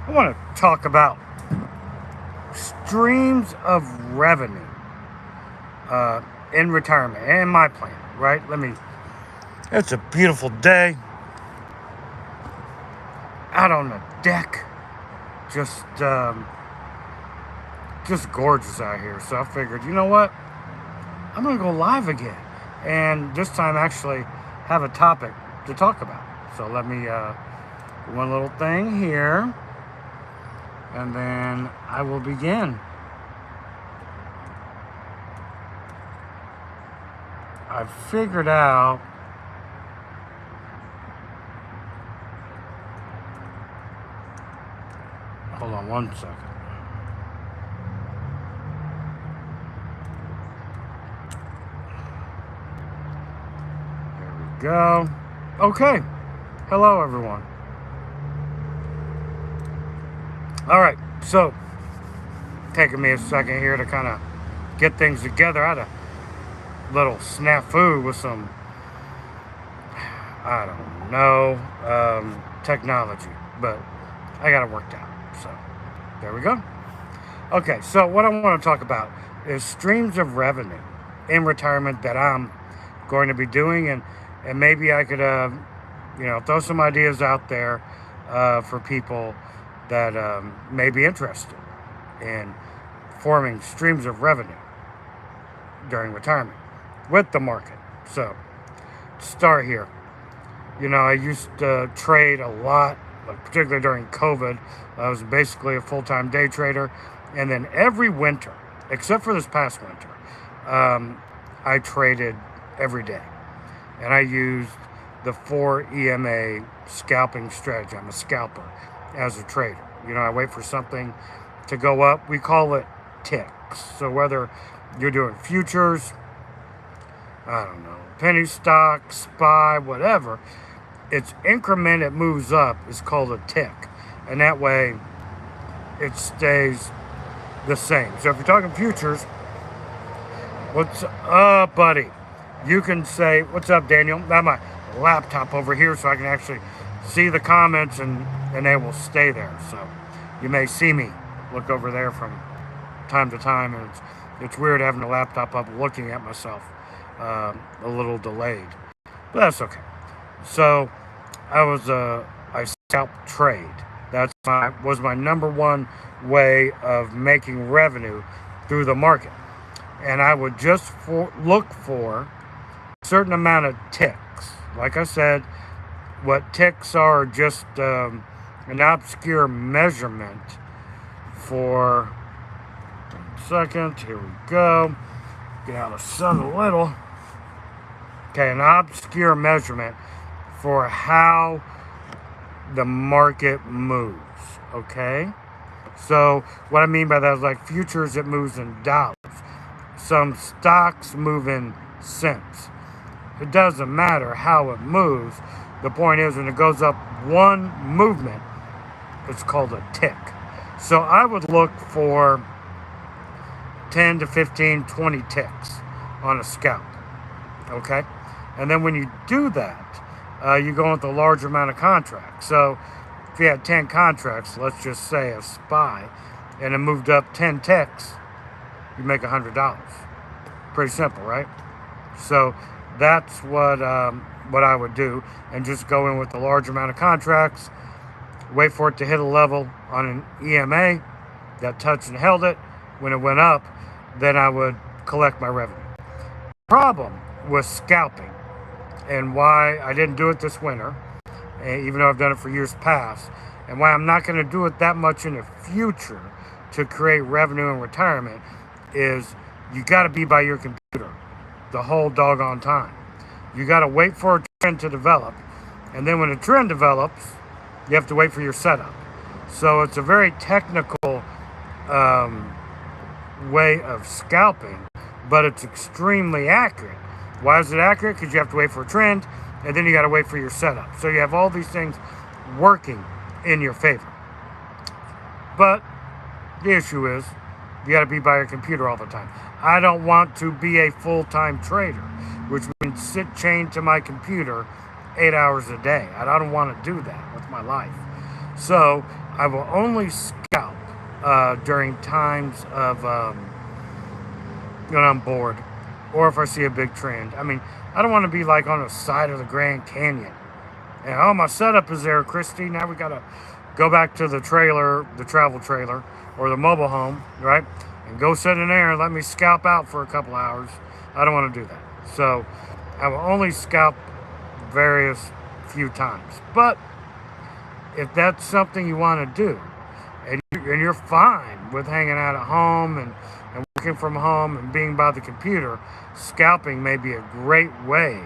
I want to talk about streams of revenue in retirement and my plan, right? It's a beautiful day out on the deck. Just, just gorgeous out here. So I figured, you know what? I'm going to go live again. And this time actually have a topic to talk about. So let me, do one little thing here. And then I will begin. I've figured out hold on one second. There we go. Okay. Hello, everyone. All right. So, taking me a second here to kind of get things together. I had a little snafu with some, I don't know, technology, but I got it worked out. So, there we go. Okay, so what I want to talk about is streams of revenue in retirement that I'm going to be doing, and maybe I could, throw some ideas out there for people that may be interested in forming streams of revenue during retirement with the market. So, to start here, I used to trade a lot, particularly during COVID. I was basically a full-time day trader. And then every winter, except for this past winter, I traded every day. And I used the 4 EMA scalping strategy. I'm a scalper as a trader. I wait for something to go up. We call it ticks. So whether you're doing futures, I don't know, penny stock, SPY, whatever, its increment it moves up is called a tick. And that way it stays the same. So if you're talking futures, what's up, buddy? You can say, what's up, Daniel? I have my laptop over here so I can actually see the comments and they will stay there. So you may see me look over there from time to time, and it's weird having the laptop up looking at myself a little delayed, but that's okay. So I scalp trade. Was my number one way of making revenue through the market, and I would just look for a certain amount of ticks. Like I said, what ticks are just an obscure measurement for. 1 second, here we go. Get out of the sun a little. Okay, an obscure measurement for how the market moves. Okay, so what I mean by that is like futures, it moves in dollars. Some stocks move in cents. It doesn't matter how it moves. The point is, when it goes up one movement, it's called a tick. So I would look for 10 to 15, 20 ticks on a scalp. Okay, and then when you do that, you go with a large amount of contracts. So if you had 10 contracts, let's just say a SPY, and it moved up 10 ticks, you make $100. Pretty simple, right? So that's what I would do, and just go in with a large amount of contracts, wait for it to hit a level on an EMA that touched and held it. When it went up, then I would collect my revenue. Problem with scalping, and why I didn't do it this winter, even though I've done it for years past, and why I'm not going to do it that much in the future to create revenue in retirement, is you got to be by your computer the whole doggone time. You got to wait for a trend to develop, and then when a trend develops, you have to wait for your setup. So it's a very technical way of scalping, but it's extremely accurate. Why is it accurate? Because you have to wait for a trend, and then you got to wait for your setup. So you have all these things working in your favor. But the issue is, you got to be by your computer all the time. I don't want to be a full-time trader, which means sit chained to my computer 8 hours a day. I don't want to do that with my life. So I will only scalp during times of when I'm bored or if I see a big trend. I mean, I don't want to be like on the side of the Grand Canyon. And oh, my setup is there, Christy. Now we got to go back to the trailer, the travel trailer, or the mobile home, right? And go sit in there and let me scalp out for a couple hours. I don't want to do that. So I will only scalp various few times. But if that's something you want to do, and you're fine with hanging out at home and working from home and being by the computer, scalping may be a great way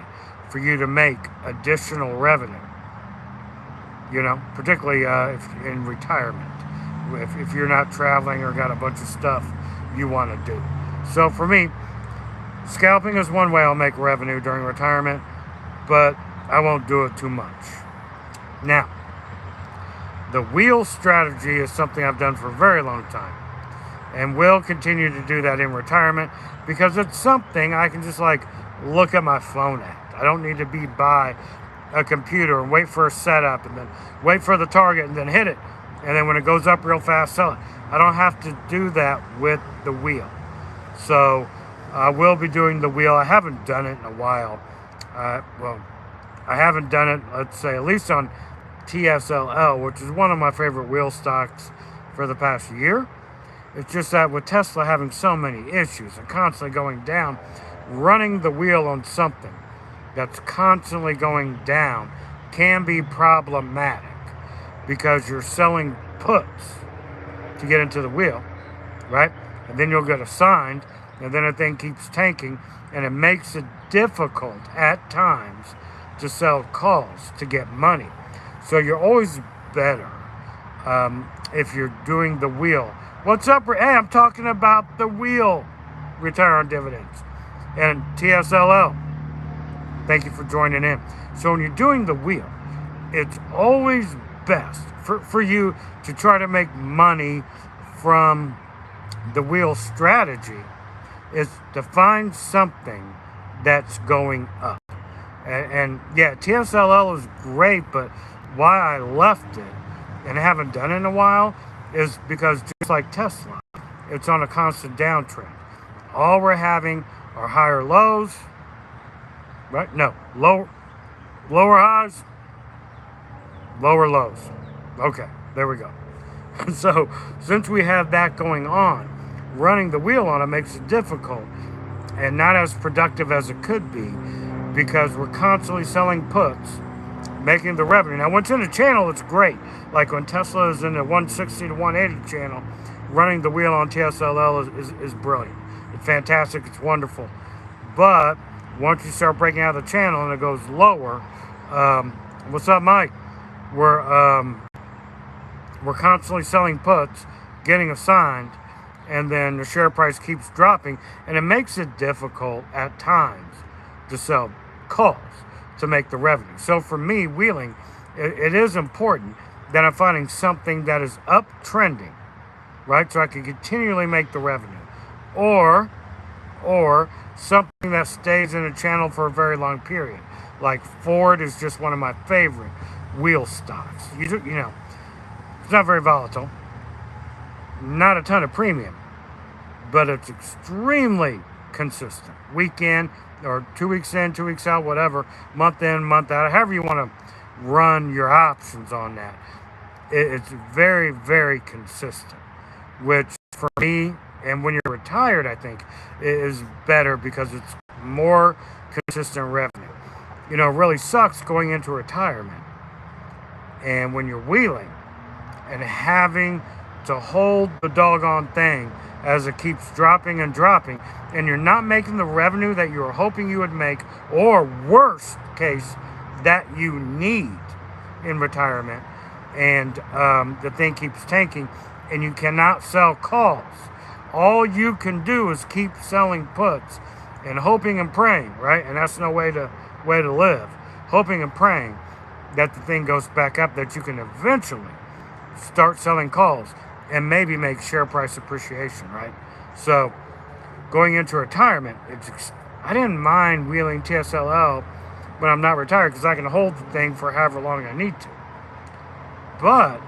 for you to make additional revenue. You know, particularly if in retirement, if you're not traveling or got a bunch of stuff you want to do. So for me, scalping is one way I'll make revenue during retirement, but I won't do it too much. Now, the wheel strategy is something I've done for a very long time, and will continue to do that in retirement because it's something I can just like look at my phone at. I don't need to be by a computer and wait for a setup and then wait for the target and then hit it. And then when it goes up real fast, sell it. I don't have to do that with the wheel. So I will be doing the wheel. I haven't done it in a while. Well, I haven't done it, let's say, at least on TSLL, which is one of my favorite wheel stocks for the past year. It's just that with Tesla having so many issues and constantly going down, running the wheel on something that's constantly going down can be problematic because you're selling puts to get into the wheel, right? And then you'll get assigned, and then the thing keeps tanking, and it makes it difficult at times to sell calls to get money. So you're always better if you're doing the wheel. What's up? Hey, I'm talking about the wheel, Retire on Dividends, and TSLL. Thank you for joining in. So when you're doing the wheel, it's always best for you to try to make money from the wheel strategy is to find something that's going up. And yeah, TSLL is great, but why I left it and haven't done it in a while is because just like Tesla, it's on a constant downtrend. All we're having are higher lows, right? No, lower highs, lower lows. Okay, there we go. So since we have that going on, running the wheel on it makes it difficult and not as productive as it could be because we're constantly selling puts, making the revenue. Now, once in a channel, it's great. Like when Tesla is in the 160 to 180 channel, running the wheel on TSLL is brilliant. It's fantastic. It's wonderful. But once you start breaking out of the channel and it goes lower, what's up, Mike? We're constantly selling puts, getting assigned, and then the share price keeps dropping, and it makes it difficult at times to sell calls to make the revenue. So for me, wheeling, it is important that I'm finding something that is uptrending, right? So I can continually make the revenue. Or something that stays in a channel for a very long period. Like Ford is just one of my favorite wheel stocks. You know, it's not very volatile, not a ton of premium, but it's extremely consistent. Week in, or 2 weeks in, 2 weeks out, whatever, month in, month out, however you want to run your options on that. It's very, very consistent, which for me, and when you're retired, I think, is better because it's more consistent revenue. You know, it really sucks going into retirement. And when you're wheeling and having to hold the doggone thing as it keeps dropping and dropping, and you're not making the revenue that you were hoping you would make, or worst case, that you need in retirement, and the thing keeps tanking, and you cannot sell calls. All you can do is keep selling puts and hoping and praying, right? And that's no way to live. Hoping and praying that the thing goes back up, that you can eventually start selling calls and maybe make share price appreciation, right? So going into retirement, I didn't mind wheeling TSLL when I'm not retired because I can hold the thing for however long I need to. But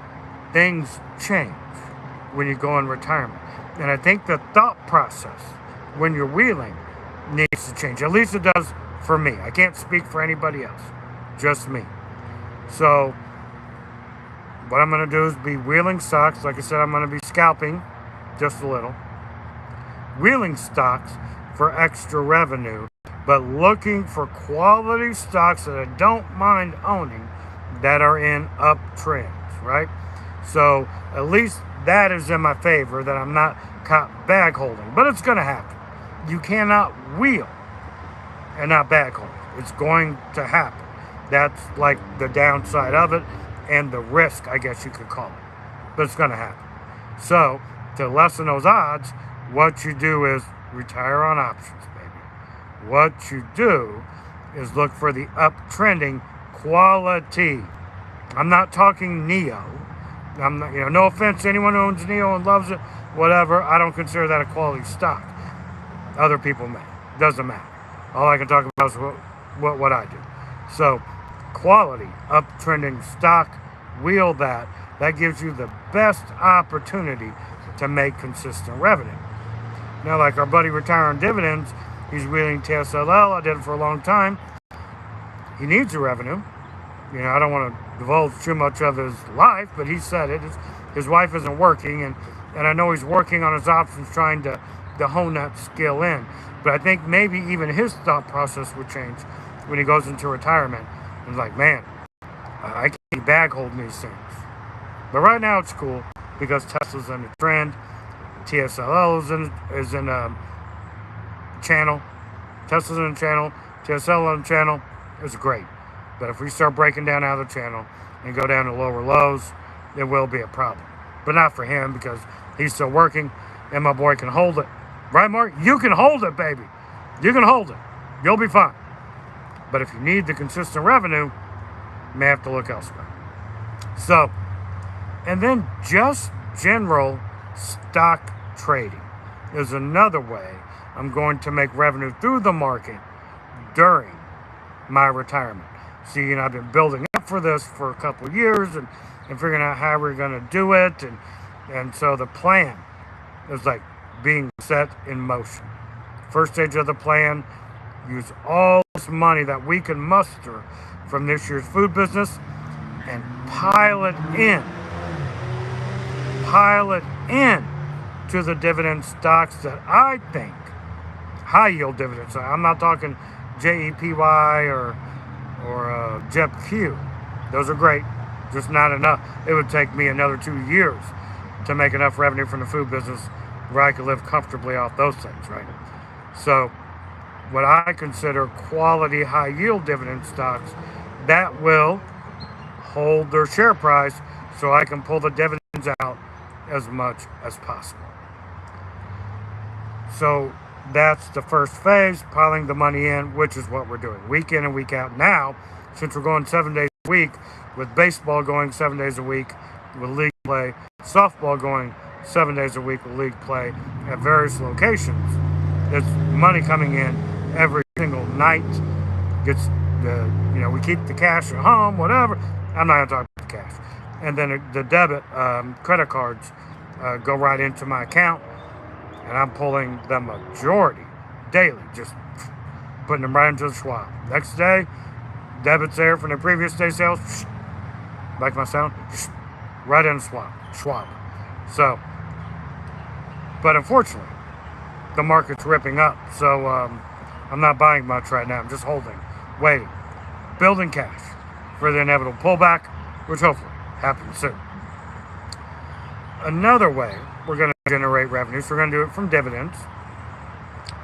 things change when you go in retirement. And I think the thought process when you're wheeling needs to change. At least it does for me. I can't speak for anybody else, just me. So what I'm going to do is be wheeling stocks. Like I said, I'm going to be scalping just a little. Wheeling stocks for extra revenue, but looking for quality stocks that I don't mind owning that are in uptrends, right? So at least that is in my favor, that I'm not caught bag holding. But it's going to happen. You cannot wheel and not bag hold. It's going to happen. That's like the downside of it and the risk, I guess you could call it. But it's going to happen. So to lessen those odds, what you do is retire on options, baby. What you do is look for the uptrending quality. I'm not talking NEO. I'm not, no offense to anyone who owns NEO and loves it, whatever. I don't consider that a quality stock. Other people may. Doesn't matter. All I can talk about is what I do. So, quality, uptrending stock, wheel that. That gives you the best opportunity to make consistent revenue. Now, like our buddy retiring dividends, he's wheeling TSLL. I did it for a long time. He needs the revenue. I don't want to divulge too much of his life, but he said it. His wife isn't working, and I know he's working on his options, trying to hone that skill in. But I think maybe even his thought process would change when he goes into retirement. He's like, man, I can't be bag holding these things. But right now it's cool because Tesla's in the trend. TSLL is in a channel. Tesla's in a channel. TSL in a channel. It's great. But if we start breaking down out of the channel and go down to lower lows, it will be a problem. But not for him because he's still working and my boy can hold it. Right, Mark? You can hold it, baby. You can hold it. You'll be fine. But if you need the consistent revenue, you may have to look elsewhere. So, and then just general stock trading is another way I'm going to make revenue through the market during my retirement. See, I've been building up for this for a couple of years and figuring out how we're going to do it. And so the plan is like being set in motion. First stage of the plan, use all this money that we can muster from this year's food business and pile it in to the dividend stocks that I think, high yield dividends. I'm not talking JEPY or JEPQ. Those are great, just not enough. It would take me another 2 years to make enough revenue from the food business where I could live comfortably off those things, right? So what I consider quality high yield dividend stocks that will hold their share price so I can pull the dividends out as much as possible. So that's the first phase, piling the money in, which is what we're doing week in and week out. Now, since we're going 7 days a week, with baseball going 7 days a week, with league play, softball going 7 days a week with league play at various locations, there's money coming in every single night. Gets we keep the cash at home, whatever. I'm not going to talk about the cash. And then the debit credit cards go right into my account, and I'm pulling the majority daily, just putting them right into the Schwab. Next day, debit's there from the previous day's sales, like my sound, right in the Schwab. So, but unfortunately, the market's ripping up, so I'm not buying much right now. I'm just holding, waiting, building cash for the inevitable pullback, which hopefully happens soon. Another way we're going to generate revenues, we're going to do it from dividends,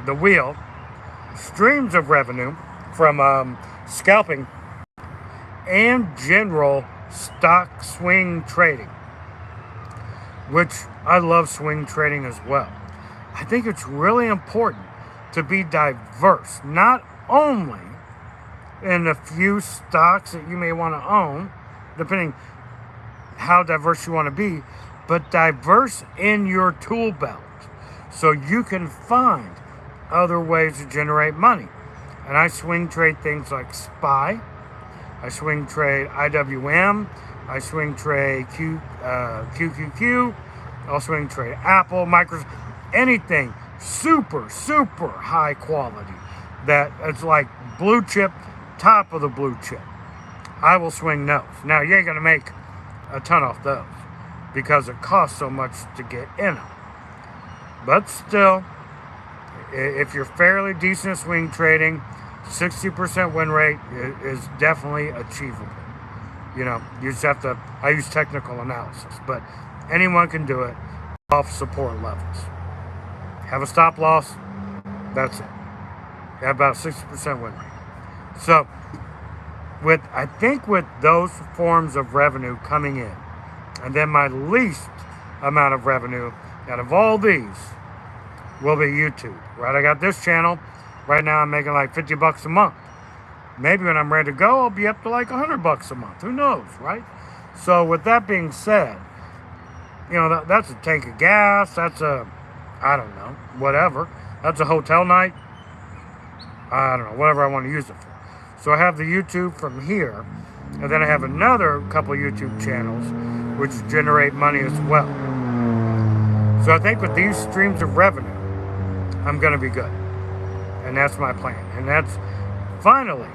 the wheel, streams of revenue from scalping, and general stock swing trading, which I love swing trading as well. I think it's really important to be diverse, not only in a few stocks that you may want to own, depending how diverse you want to be, but diverse in your tool belt so you can find other ways to generate money. And I swing trade things like SPY, I swing trade IWM, I swing trade QQQ. I'll swing trade Apple, Microsoft, anything super, super high quality that it's like blue chip, top of the blue chip. I will swing those. Now, you ain't going to make a ton off those because it costs so much to get in them. But still, if you're fairly decent at swing trading, 60% win rate is definitely achievable. You know, you just have to, I use technical analysis, but anyone can do it off support levels. Have a stop loss, that's it. You have about a 60% win rate. So, I think with those forms of revenue coming in, and then my least amount of revenue out of all these will be YouTube, right? I got this channel. Right now I'm making like 50 bucks a month. Maybe when I'm ready to go, I'll be up to like 100 bucks a month. Who knows, right? So with that being said, you know, that's a tank of gas. That's a, I don't know, whatever. That's a hotel night. I don't know, whatever I want to use it for. So I have the YouTube from here, and then I have another couple YouTube channels which generate money as well. So I think with these streams of revenue, I'm going to be good. And that's my plan. And that's finally,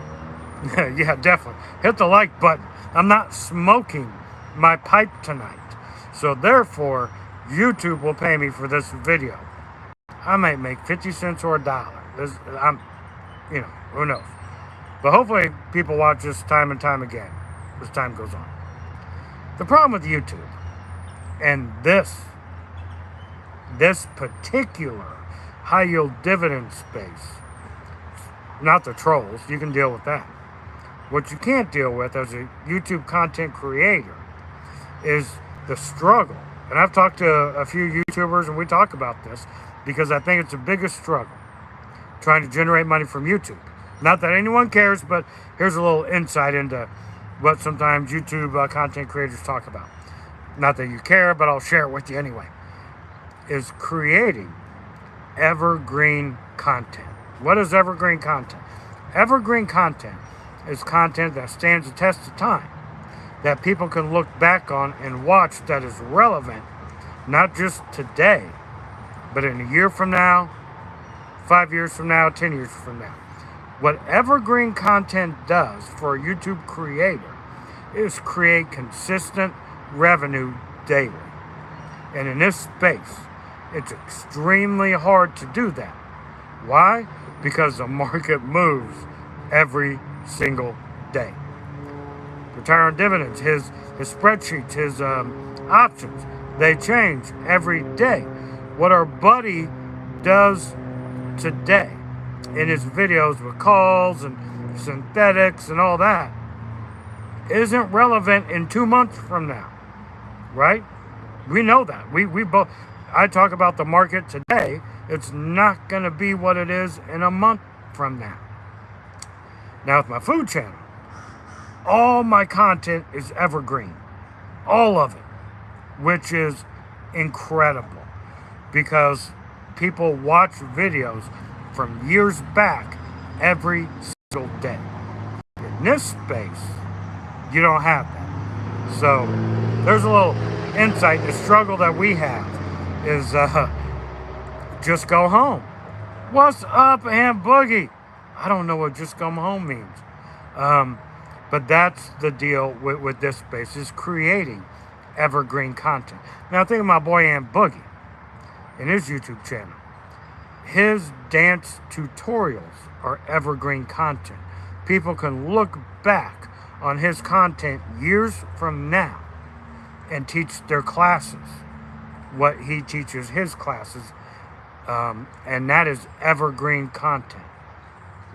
yeah, definitely. Hit the like button. I'm not smoking my pipe tonight. So therefore, YouTube will pay me for this video. I might make 50 cents or $1. You know, who knows. But hopefully people watch this time and time again as time goes on. The problem with YouTube and this particular high yield dividend space, not the trolls, you can deal with that. What you can't deal with as a YouTube content creator is the struggle. And I've talked to a few YouTubers and we talk about this because I think it's the biggest struggle, trying to generate money from YouTube. Not that anyone cares, but here's a little insight into what sometimes YouTube content creators talk about. Not that you care, but I'll share it with you anyway. Is creating evergreen content. What is evergreen content? Evergreen content is content that stands the test of time, that people can look back on and watch, that is relevant, not just today, but in a year from now, 5 years from now, 10 years from now. What evergreen content does for a YouTube creator is create consistent revenue daily. And in this space, it's extremely hard to do that. Why? Because the market moves every single day. Return on dividends, his spreadsheets, his options, they change every day. What our buddy does today in his videos with calls and synthetics and all that isn't relevant in 2 months from now, right? We know that. We both. I talk about the market today. It's not going to be what it is in a month from now. Now with my food channel, all my content is evergreen, all of it, which is incredible because people watch videos from years back every single day. In this space, you don't have that. So there's a little insight. The struggle that we have is just go home. What's up, Aunt Boogie? I don't know what just come home means. But that's the deal with this space, is creating evergreen content. Now think of my boy Aunt Boogie in his YouTube channel. His dance tutorials are evergreen content. People can look back on his content years from now and teach their classes what he teaches his classes, and that is evergreen content.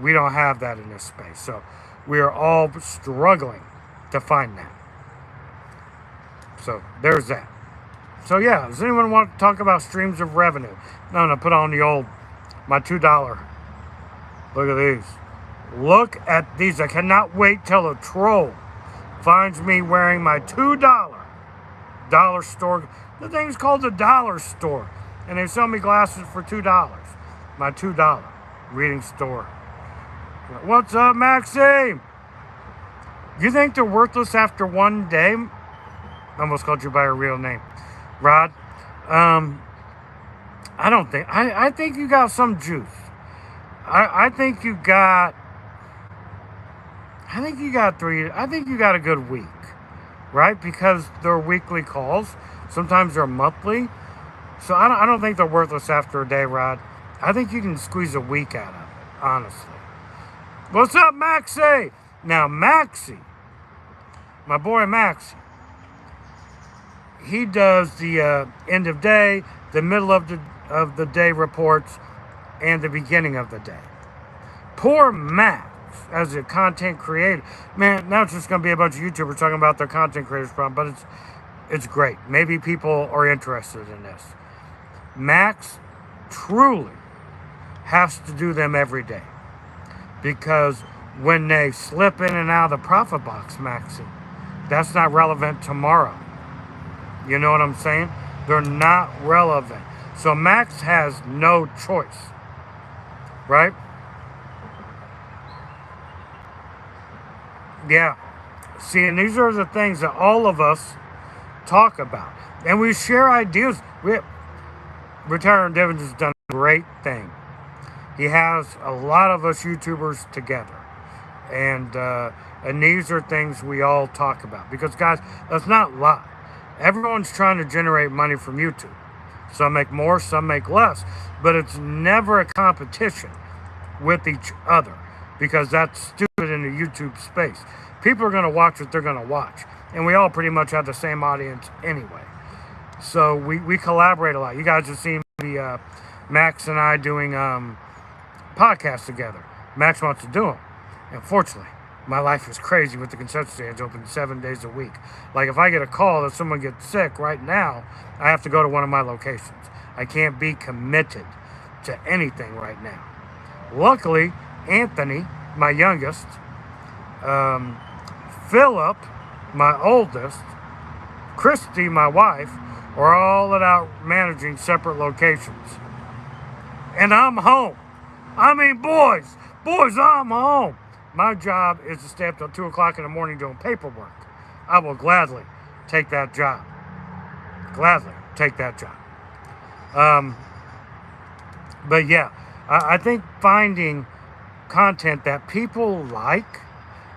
We don't have that in this space, so we are all struggling to find that. So there's that. So yeah, does anyone want to talk about streams of revenue? No, put on the old, my $2. Look at these. Look at these. I cannot wait till a troll finds me wearing my $2 dollar store. The thing's called the dollar store. And they sell me glasses for $2. My $2 reading store. What's up, Maxime? You think they're worthless after one day? I almost called you by your real name. Rod, I don't think, I think you got some juice. I think you got, I think you got a good week, right? Because they're weekly calls. Sometimes they're monthly. So I don't think they're worthless after a day, Rod. I think you can squeeze a week out of it, honestly. What's up, Maxie? Now, Maxie, my boy Maxie, he does the end of day, the middle of the day reports, and the beginning of the day. Poor Max, as a content creator, man, now it's just going to be a bunch of YouTubers talking about their content creators problem, but it's great. Maybe people are interested in this. Max truly has to do them every day, because when they slip in and out of the profit box, Maxie, that's not relevant tomorrow. You know what I'm saying? They're not relevant. So Max has no choice, right? Yeah. See, and these are the things that all of us talk about. And we share ideas. Retiring Dividends has done a great thing. He has a lot of us YouTubers together. And these are things we all talk about. Because, guys, let's not lie. Everyone's trying to generate money from YouTube. Some make more, some make less. But it's never a competition with each other, because that's stupid in the YouTube space. People are going to watch what they're going to watch. And we all pretty much have the same audience anyway. So we collaborate a lot. You guys have seen Max and I doing podcasts together. Max wants to do them. Unfortunately, my life is crazy with the concession stands open 7 days a week. Like, if I get a call that someone gets sick right now, I have to go to one of my locations. I can't be committed to anything right now. Luckily, Anthony, my youngest, Philip, my oldest, Christy, my wife, are all out managing separate locations. And I'm home. I mean, boys, I'm home. My job is to stay up till 2 o'clock in the morning doing paperwork. I will gladly take that job. But yeah, I think finding content that people like,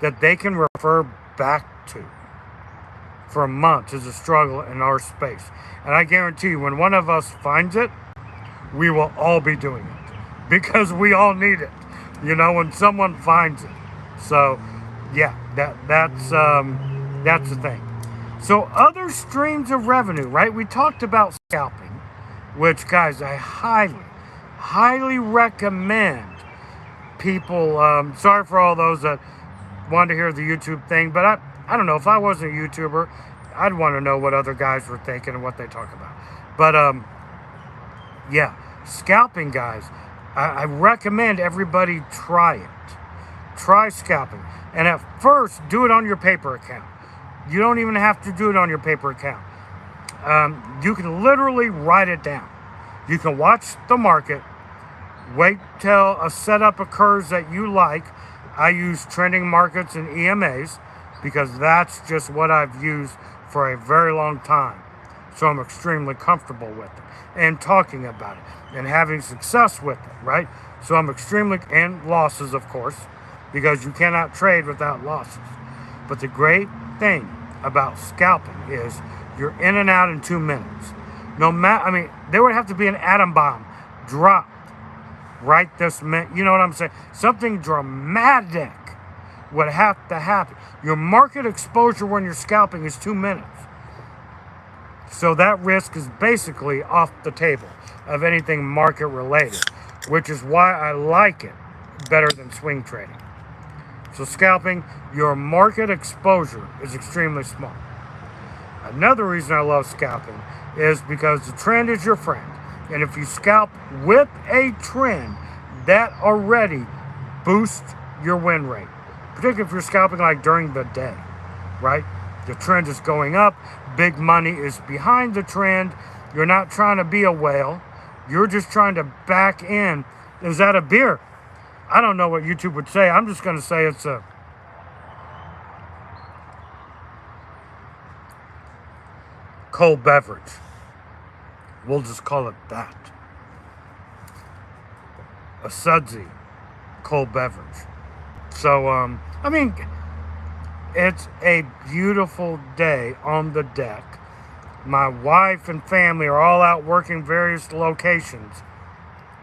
that they can refer back to for months, is a struggle in our space. And I guarantee you, when one of us finds it, we will all be doing it, because we all need it, you know, when someone finds it. So yeah, that's the thing. So other streams of revenue, right? We talked about scalping, which, guys, I highly recommend people. Sorry for all those that wanted to hear the YouTube thing, but I don't know, if I wasn't a YouTuber, I'd want to know what other guys were thinking and what they talk about. But yeah, scalping, guys, I recommend everybody try it. Try scalping. And at first, do it on your paper account. You don't even have to do it on your paper account. You can literally write it down. You can watch the market, wait till a setup occurs that you like. I use trending markets and EMAs because that's just what I've used for a very long time. So I'm extremely comfortable with it and talking about it and having success with it, right? So I'm and losses, of course, because you cannot trade without losses. But the great thing about scalping is you're in and out in 2 minutes. There would have to be an atom bomb dropped right this minute. You know what I'm saying? Something dramatic would have to happen. Your market exposure when you're scalping is 2 minutes. So that risk is basically off the table of anything market related, which is why I like it better than swing trading. So scalping, your market exposure is extremely small. Another reason I love scalping is because the trend is your friend. And if you scalp with a trend, that already boosts your win rate. Particularly if you're scalping like during the day, right? The trend is going up. Big money is behind the trend. You're not trying to be a whale. You're just trying to back in. Is that a beer? I don't know what YouTube would say. I'm just going to say it's a... cold beverage. We'll just call it that. A sudsy cold beverage. So, I mean, it's a beautiful day on the deck. My wife and family are all out working various locations,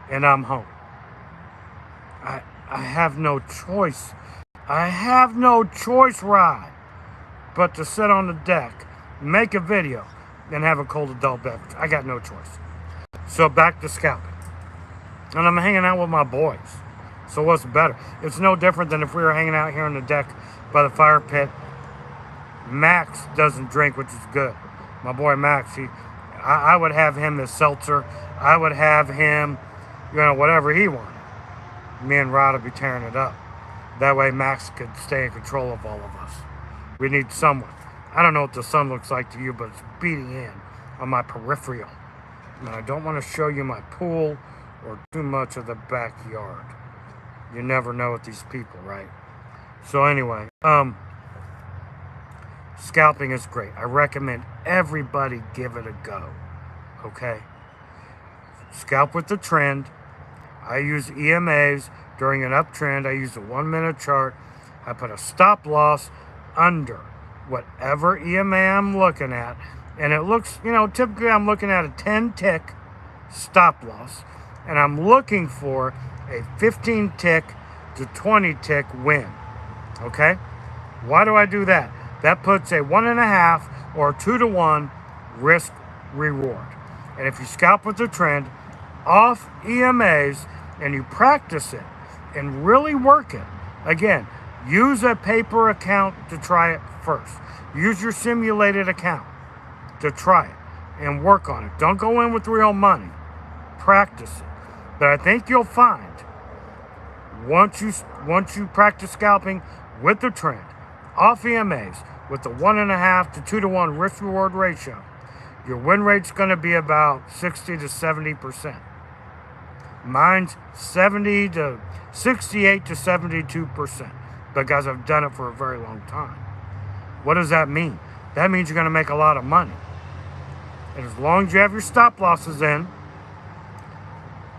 and I'm home. I have no choice. I have no choice, Rod, but to sit on the deck, make a video, and have a cold adult beverage. I got no choice. So back to scalping. And I'm hanging out with my boys. So what's better? It's no different than if we were hanging out here on the deck by the fire pit. Max doesn't drink, which is good. My boy Max, I would have him as seltzer. I would have him, whatever he wanted. Me and Rod would be tearing it up. That way Max could stay in control of all of us. We need someone. I don't know what the sun looks like to you, but it's beating in on my peripheral. And I don't want to show you my pool or too much of the backyard. You never know with these people, right? So anyway, scalping is great. I recommend everybody give it a go, okay? Scalp with the trend. I use EMAs during an uptrend. I use a 1 minute chart. I put a stop loss under whatever EMA I'm looking at. And it looks, typically I'm looking at a 10 tick stop loss. And I'm looking for a 15 tick to 20 tick win. Okay? Why do I do that? That puts a 1.5 or 2-to-1 risk reward. And if you scalp with the trend off EMAs and you practice it and really work it, again, use a paper account to try it first. Use your simulated account to try it and work on it. Don't go in with real money. Practice it. But I think you'll find once you practice scalping with the trend off EMAs with the 1.5 to 2-to-1 risk reward ratio, your win rate's going to be about 60 to 70%. Mine's 68 to 72% because I've done it for a very long time. What does that mean? That means you're going to make a lot of money. And as long as you have your stop losses in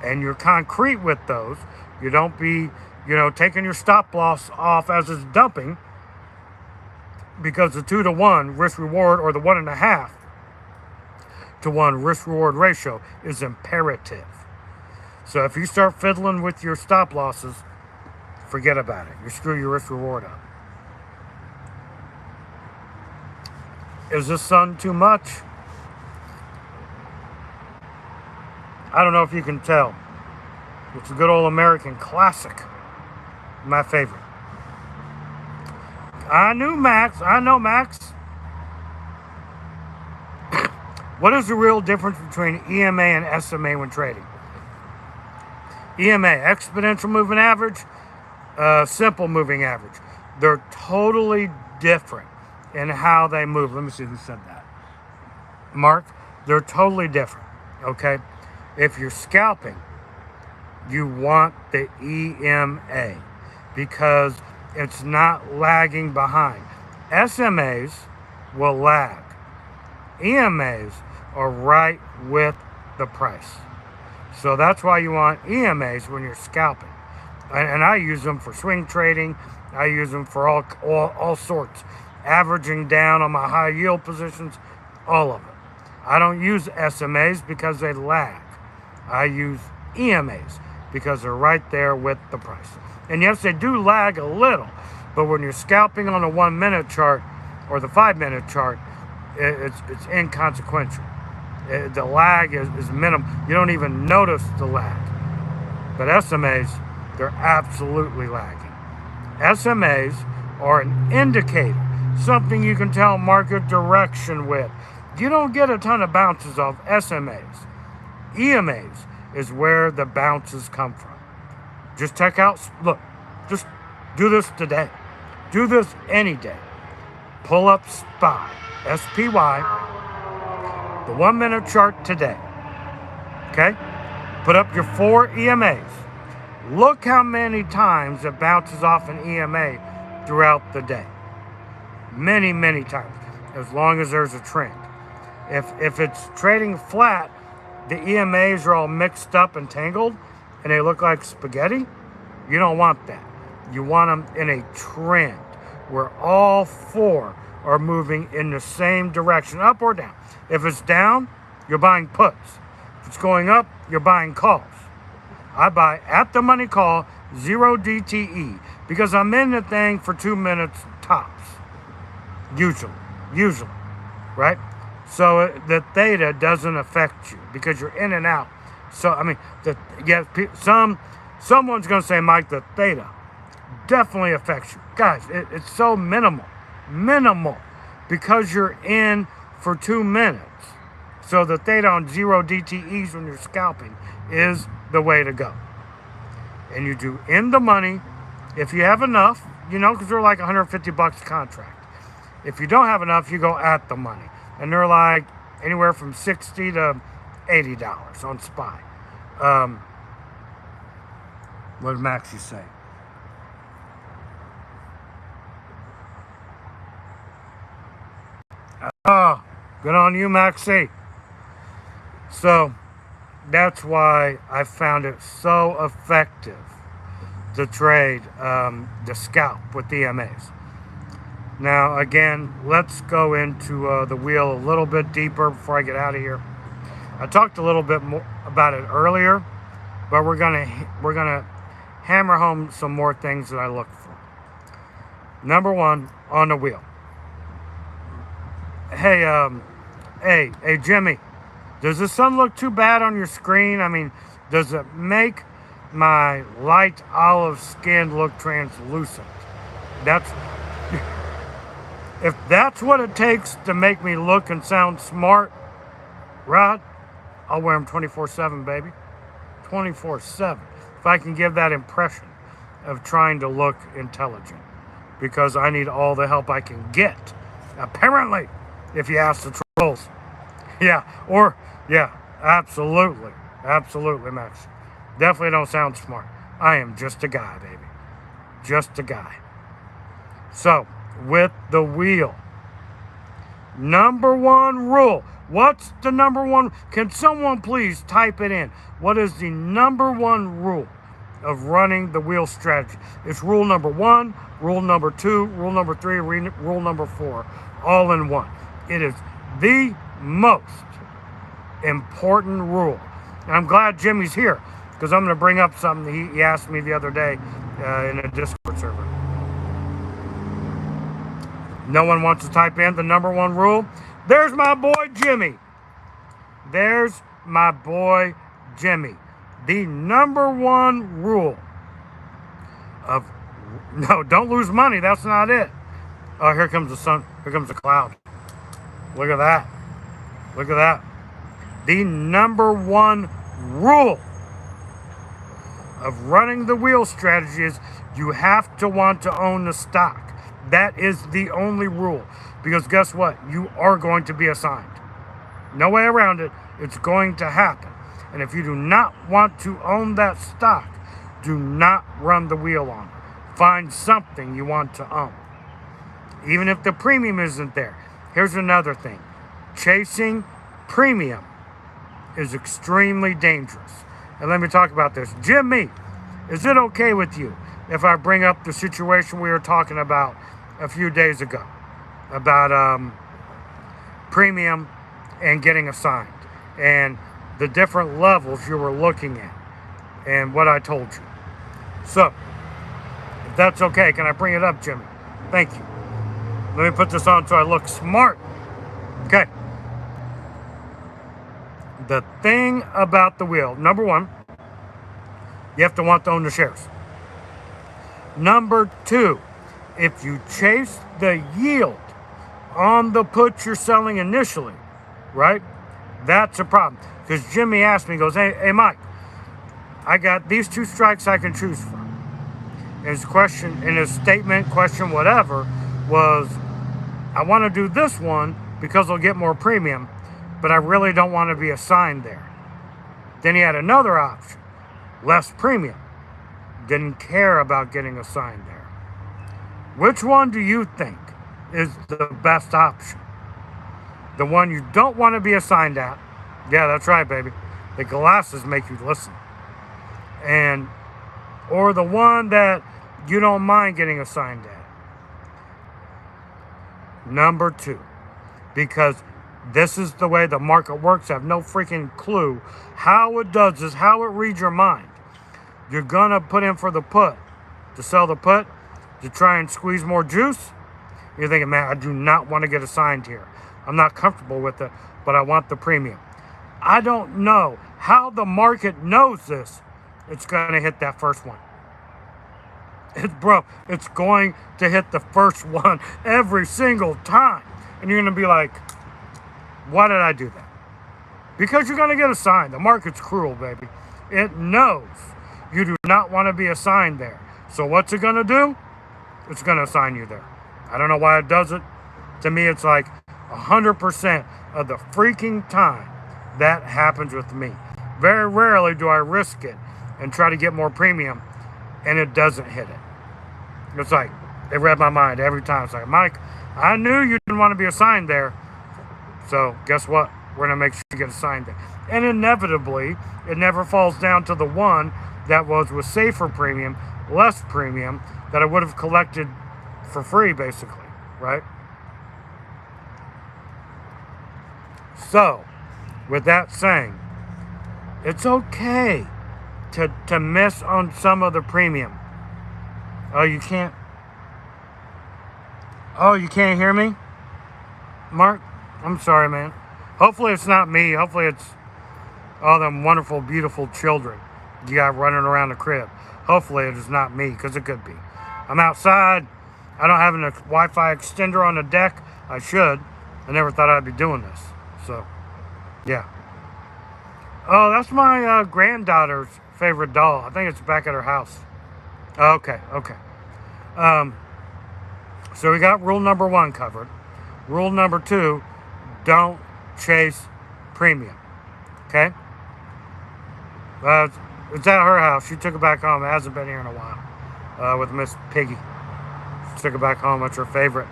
and you're concrete with those, you don't be, taking your stop loss off as it's dumping, because the 2-to-1 risk reward or the 1.5 to 1 risk reward ratio is imperative. So if you start fiddling with your stop losses, forget about it. You screw your risk reward up. Is this sun too much? I don't know if you can tell. It's a good old American classic. My favorite. I know Max. What is the real difference between EMA and SMA when trading? EMA, exponential moving average, simple moving average. They're totally different in how they move. Let me see who said that. Mark, they're totally different, okay? If you're scalping, you want the EMA because it's not lagging behind. SMAs will lag. EMAs are right with the price. So that's why you want EMAs when you're scalping. And I use them for swing trading. I use them for all sorts. Averaging down on my high yield positions, all of it. I don't use SMAs because they lag. I use EMAs because they're right there with the price. And yes, they do lag a little, but when you're scalping on a 1 minute chart or the 5 minute chart, it's inconsequential. The lag is minimal. You don't even notice the lag. But SMAs, they're absolutely lagging. SMAs are an indicator, something you can tell market direction with. You don't get a ton of bounces off SMAs. EMAs is where the bounces come from. Just check out, look, just do this today. Do this any day. Pull up SPY, SPY, the 1 minute chart today. Okay? Put up your 4 EMAs. Look how many times it bounces off an EMA throughout the day. Many, many times, as long as there's a trend. If it's trading flat, the EMAs are all mixed up and tangled, and they look like spaghetti. You don't want that. You want them in a trend where all four are moving in the same direction, up or down. If it's down, you're buying puts. If it's going up, you're buying calls. I buy at the money call 0 DTE because I'm in the thing for 2 minutes tops. Usually, right? So the theta doesn't affect you because you're in and out. So I mean, someone's going to say, Mike, the theta definitely affects you, guys. It's so minimal, because you're in for 2 minutes. So the theta on 0 DTEs when you're scalping is the way to go. And you do in the money if you have enough, because they're like $150 a contract. If you don't have enough, you go at the money. And they're like anywhere from $60 to $80 on SPY. What did Maxie say? Oh, good on you, Maxie. So that's why I found it so effective to trade the scalp with the EMAs. Now, again, let's go into the wheel a little bit deeper before I get out of here. I talked a little bit more about it earlier, but we're gonna hammer home some more things that I look for. Number one, on the wheel. Hey, Jimmy, does the sun look too bad on your screen? I mean, does it make my light olive skin look translucent? If that's what it takes to make me look and sound smart, Rod, I'll wear them 24/7, baby. 24/7. If I can give that impression of trying to look intelligent. Because I need all the help I can get. Apparently, if you ask the trolls. Yeah, absolutely. Absolutely, Max. Definitely don't sound smart. I am just a guy, baby. Just a guy. So, with the wheel. Number one rule. What's the number one? Can someone please type it in? What is the number one rule of running the wheel strategy? It's rule number 1, rule number 2, rule number 3, rule number 4, all in one. It is the most important rule. And I'm glad Jimmy's here because I'm going to bring up something he asked me the other day in a Discord server. No one wants to type in the number one rule. There's my boy Jimmy. There's my boy Jimmy. The number one rule of no, don't lose money. That's not it. Oh, here comes the sun. Here comes the cloud. Look at that. Look at that. The number one rule of running the wheel strategy is you have to want to own the stock. That is the only rule. Because guess what? You are going to be assigned. No way around it. It's going to happen. And if you do not want to own that stock, do not run the wheel on it. Find something you want to own. Even if the premium isn't there. Here's another thing. Chasing premium is extremely dangerous. And let me talk about this. Jimmy, is it okay with you if I bring up the situation we were talking about a few days ago? About premium and getting assigned. And the different levels you were looking at. And what I told you. So, if that's okay, can I bring it up, Jimmy? Thank you. Let me put this on so I look smart. Okay. The thing about the wheel, number one, you have to want to own the shares. Number 2, if you chase the yield on the put you're selling initially, right? That's a problem. Because Jimmy asked me, he goes, hey, Mike, I got these 2 strikes I can choose from. And his question, in his statement, question, whatever, was, I want to do this one because I'll get more premium, but I really don't want to be assigned there. Then he had another option, less premium. Didn't care about getting assigned there. Which one do you think is the best option? The one you don't want to be assigned at. Yeah, that's right, baby. The glasses make you listen. And, or the one that you don't mind getting assigned at. Number 2, because this is the way the market works. I have no freaking clue how it does this, how it reads your mind. You're gonna put in for the put, to sell the put, to try and squeeze more juice. You're thinking, man, I do not want to get assigned here. I'm not comfortable with it, but I want the premium. I don't know how the market knows this. It's gonna hit that first one. It's going to hit the first one every single time. And you're going to be like, why did I do that? Because you're going to get assigned. The market's cruel, baby. It knows you do not want to be assigned there. So what's it going to do? It's going to assign you there. I don't know why it does it. To me, it's like 100% of the freaking time that happens with me. Very rarely do I risk it and try to get more premium, and it doesn't hit it. It's like, they read my mind every time. It's like, Mike, I knew you didn't want to be assigned there. So guess what? We're going to make sure you get assigned there. And inevitably, it never falls down to the one that was with safer premium, less premium, that I would have collected for free, basically, right? So, with that saying, it's okay to miss on some of the premium. Oh, you can't hear me? Mark? I'm sorry, man. Hopefully it's not me. Hopefully it's all them wonderful, beautiful children you got running around the crib. Hopefully it is not me, because it could be. I'm outside. I don't have a Wi-Fi extender on the deck. I should. I never thought I'd be doing this. So, yeah. Oh, that's my granddaughter's favorite doll. I think it's back at her house. Okay. So we got rule number 1 covered. Rule number 2, don't chase premium. Okay? It's at her house. She took it back home. It hasn't been here in a while. With Miss Piggy. She took it back home. It's her favorite.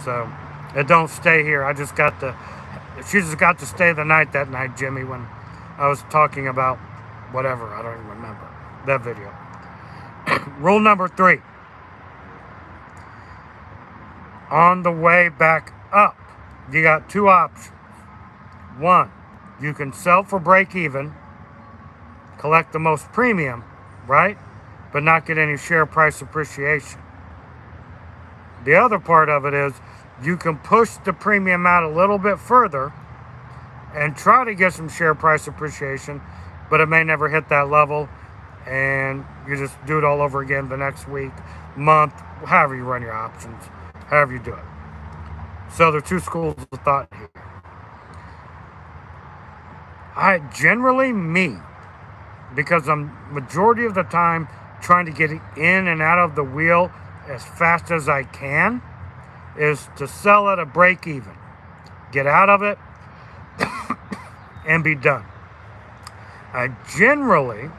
So, it don't stay here. She just got to stay the night that night, Jimmy, when I was talking about whatever. I don't even remember that video. Rule number 3. On the way back up, you got 2 options. 1, you can sell for break even, collect the most premium, right? But not get any share price appreciation. The other part of it is you can push the premium out a little bit further and try to get some share price appreciation, but it may never hit that level, and you just do it all over again the next week, month, however you run your options, however you do it. So there are 2 schools of thought here. Because I'm majority of the time trying to get in and out of the wheel as fast as I can, is to sell at a break even. Get out of it and be done. I generally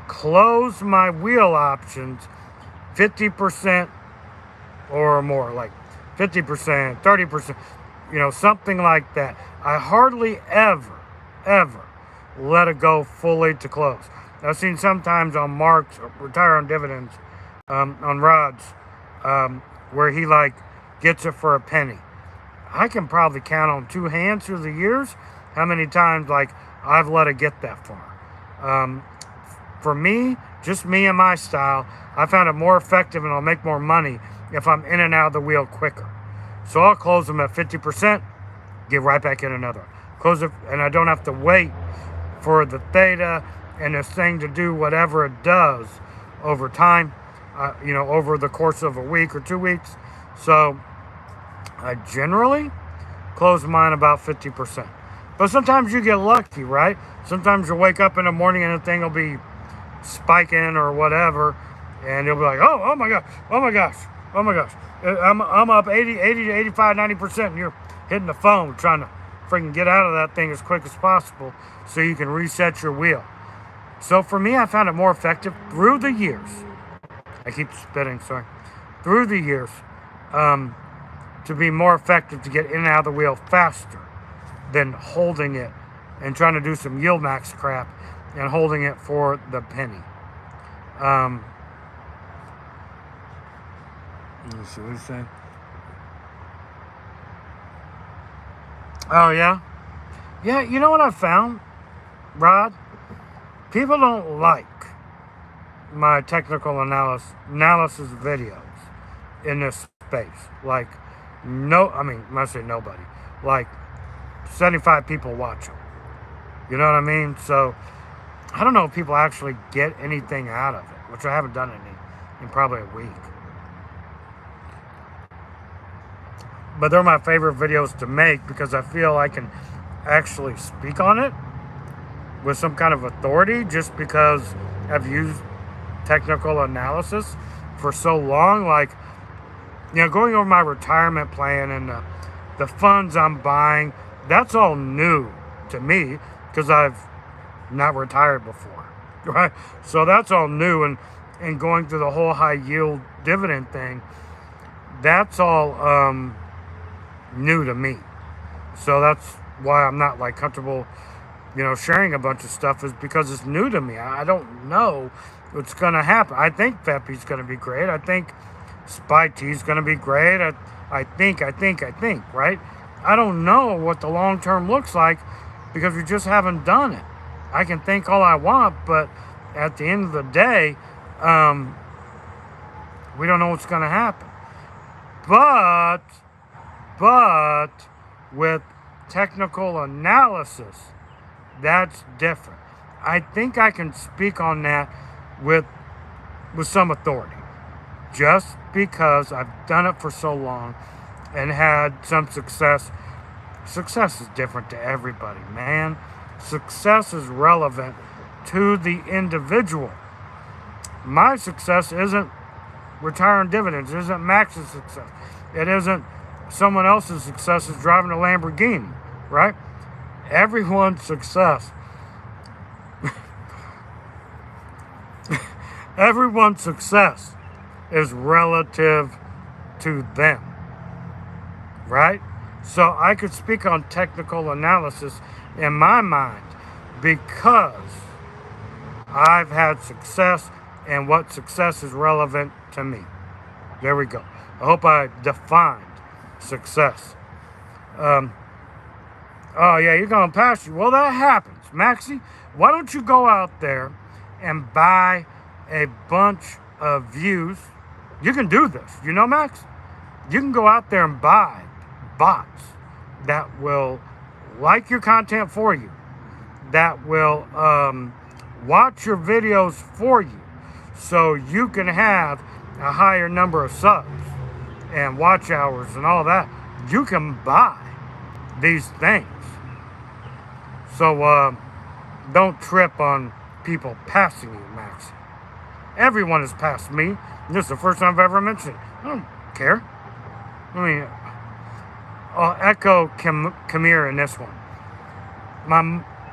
close my wheel options 50% or more, like 50%, 30%, something like that. I hardly ever let it go fully to close. I've seen sometimes on Mark's retire on dividends, on Rod's, where he gets it for a penny. I can probably count on 2 hands through the years how many times I've let it get that far. For me, just me and my style, I found it more effective and I'll make more money if I'm in and out of the wheel quicker. So I'll close them at 50%, get right back in another. Close it, and I don't have to wait for the theta and this thing to do whatever it does over time, over the course of a week or 2 weeks. So I generally close mine about 50%. But sometimes you get lucky, right? Sometimes you'll wake up in the morning and the thing will be spiking or whatever, and you'll be like, oh my gosh. I'm up 80 to 85, 90%, and you're hitting the phone trying to freaking get out of that thing as quick as possible so you can reset your wheel. So for me, I found it more effective through the years. I keep spitting, sorry. Through the years, to be more effective to get in and out of the wheel faster than holding it and trying to do some yield max crap and holding it for the penny. Let me see what he's saying. Oh, yeah? Yeah, you know what I found, Rod? People don't like my technical analysis videos in this space. Like, when I say nobody, like 75 people watch them. You know what I mean? So, I don't know if people actually get anything out of it, which I haven't done in probably a week. But they're my favorite videos to make because I feel I can actually speak on it with some kind of authority just because I've used technical analysis for so long. Like, going over my retirement plan and the funds I'm buying, that's all new to me because I've not retired before, right? So that's all new, and going through the whole high yield dividend thing, that's all new to me. So that's why I'm not like comfortable, sharing a bunch of stuff, is because it's new to me. I don't know what's going to happen. I think FEPI's going to be great. I think SPY-T's going to be great. I think, right? I don't know what the long term looks like because we just haven't done it. I can think all I want, but at the end of the day, we don't know what's going to happen. But with technical analysis, that's different. I think I can speak on that with some authority, just because I've done it for so long and had some success. Success is different to everybody, man. Success is relevant to the individual. My success isn't retiring dividends. It isn't Max's success. It isn't someone else's success is driving a Lamborghini, right? Everyone's success. Everyone's success is relative to them, right? So I could speak on technical analysis in my mind because I've had success and what success is relevant to me. There we go. I hope I defined success. Oh yeah, you're going past you. Well, that happens. Maxie, why don't you go out there and buy a bunch of views? You can do this. You know, Max? You can go out there and buy bots that will like your content for you, that will watch your videos for you, so you can have a higher number of subs and watch hours and all that. You can buy these things. So don't trip on people passing you, Max. Everyone has passed me. This is the first time I've ever mentioned it. I don't care. I mean, I'll echo Kamir in this one.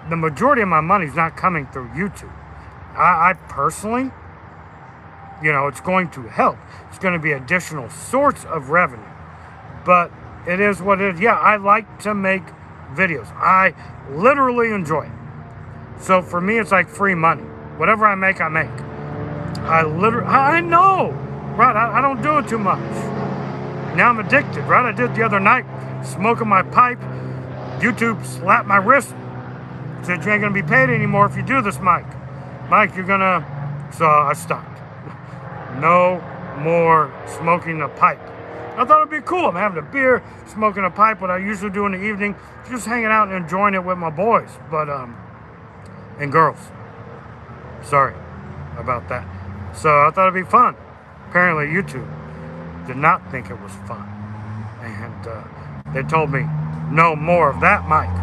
The majority of my money is not coming through YouTube. I personally, it's going to help. It's going to be additional source of revenue. But it is what it is. Yeah, I like to make videos. I literally enjoy it. So for me, it's like free money. Whatever I make, I make. I know, right? I don't do it too much. Now I'm addicted, right? I did it the other night, smoking my pipe. YouTube slapped my wrist. Said, you ain't gonna be paid anymore if you do this, Mike. Mike, you're gonna... So I stopped. No more smoking a pipe. I thought it'd be cool. I'm having a beer, smoking a pipe, what I usually do in the evening, just hanging out and enjoying it with my boys, but and girls. Sorry about that. So I thought it'd be fun. Apparently YouTube did not think it was fun, and they told me no more of that, Mike.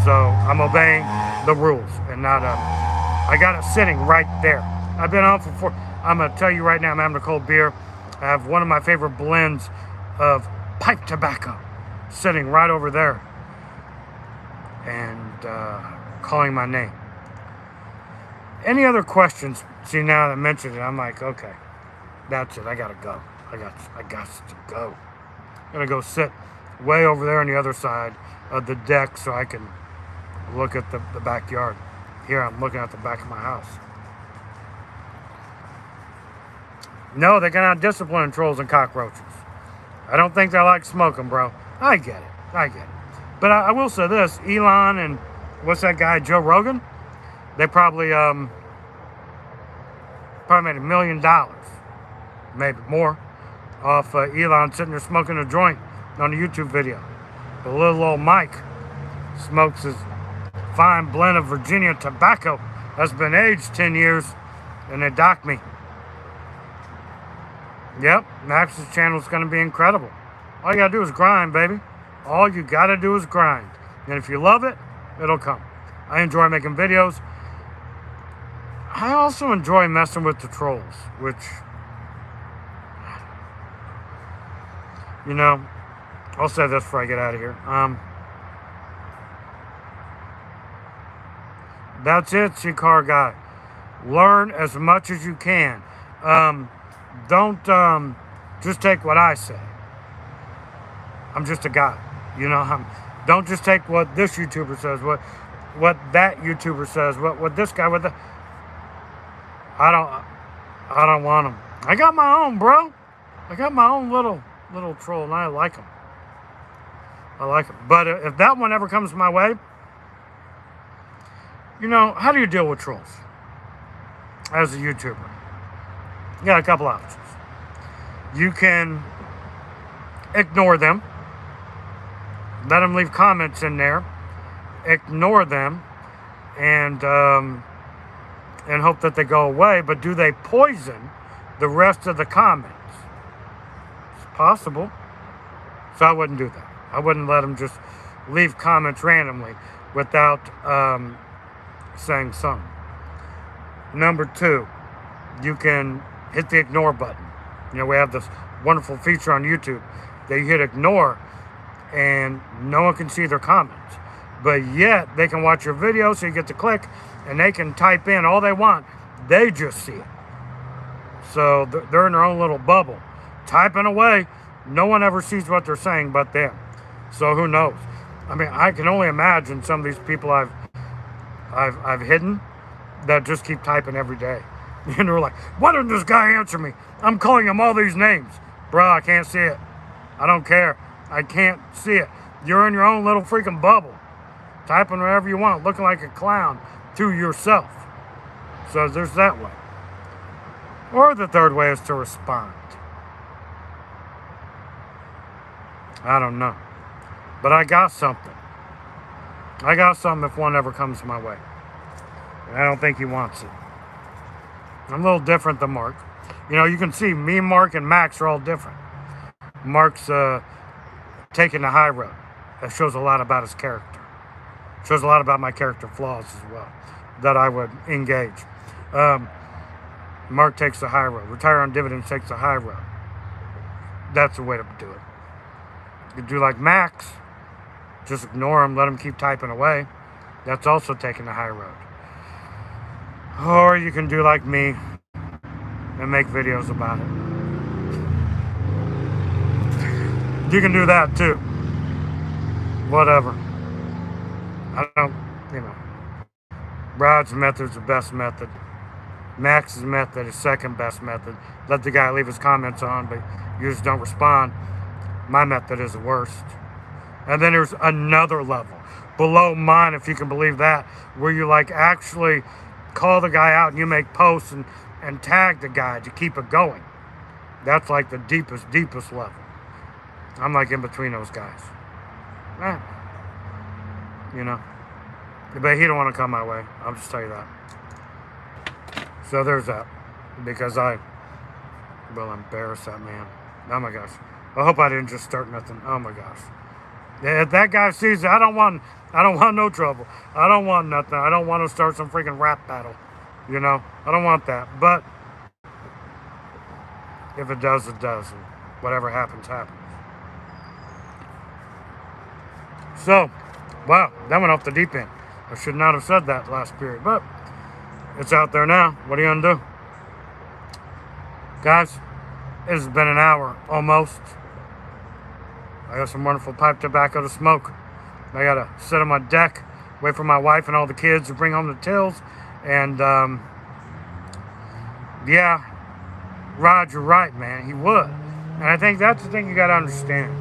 So I'm obeying the rules and not. I got it sitting right there. I've been on for 4. I'm gonna tell you right now, I'm having a cold beer. I have one of my favorite blends of pipe tobacco sitting right over there and calling my name. Any other questions? See, now that I mentioned it, I'm like, okay, that's it. I gotta go. I got to go. I'm gonna go sit way over there on the other side of the deck so I can look at the backyard. Here I'm looking at the back of my house. No, they cannot discipline trolls and cockroaches. I don't think they like smoking, bro. I get it. But I will say this, Elon and what's that guy, Joe Rogan? They probably made $1 million, maybe more, off Elon sitting there smoking a joint on a YouTube video. The little old Mike smokes his fine blend of Virginia tobacco that's been aged 10 years, and they docked me. Yep, Max's channel is going to be incredible. All you got to do is grind, baby. All you got to do is grind. And if you love it, it'll come. I enjoy making videos. I also enjoy messing with the trolls, which, you know, I'll say this before I get out of here. That's it, C-Car Guy. Learn as much as you can. Don't just take what I say. I'm just a guy, you know. Don't just take what this YouTuber says, what that YouTuber says, what this guy, I don't want them. I got my own, bro. I got my own little troll, and I like them. But if that one ever comes my way, you know, how do you deal with trolls as a YouTuber? You got a couple options. You can ignore them. Let them leave comments in there. Ignore them and hope that they go away. But do they poison the rest of the comments? It's possible. So I wouldn't do that. I wouldn't let them just leave comments randomly without saying something. Number 2, you can hit the ignore button. You know, we have this wonderful feature on YouTube that you hit ignore and no one can see their comments. But yet they can watch your video, so you get to click and they can type in all they want. They just see it. So they're in their own little bubble, typing away. No one ever sees what they're saying but them. So who knows? I mean, I can only imagine some of these people I've hidden that just keep typing every day. And they're like, why didn't this guy answer me? I'm calling him all these names. Bro, I can't see it. I don't care. I can't see it. You're in your own little freaking bubble, typing whatever you want, looking like a clown to yourself. So there's that way. Or the third way is to respond. I don't know. But I got something. I got something if one ever comes my way. And I don't think he wants it. I'm a little different than Mark. You know, you can see me, Mark, and Max are all different. Mark's taking the high road. That shows a lot about his character. Shows a lot about my character flaws as well that I would engage. Mark takes the high road. Retire on dividends takes the high road. That's the way to do it. You do like Max, just ignore him, let him keep typing away. That's also taking the high road. Or you can do like me and make videos about it. You can do that too. Whatever. I don't, you know. Brad's method's the best method. Max's method is second best method. Let the guy leave his comments on, but you just don't respond. My method is the worst. And then there's another level below mine, if you can believe that, where you like actually call the guy out and you make posts and tag the guy to keep it going. That's like the deepest level. I'm like in between those guys. You know. But he don't want to come my way. I'll just tell you that. So there's that. Because I will embarrass that man. Oh my gosh. I hope I didn't just start nothing. Oh my gosh. If that guy sees it, I don't want no trouble. I don't want nothing. I don't want to start some freaking rap battle. You know? I don't want that. But if it does, it does. And whatever happens, happens. So, wow, that went off the deep end. I should not have said that last period, but it's out there now. What are you gonna do? Guys, it has been an hour almost. I got some wonderful pipe tobacco to smoke. I gotta sit on my deck, wait for my wife and all the kids to bring home the tills. And yeah, Rod, you're right, man. He would. And I think that's the thing you gotta understand.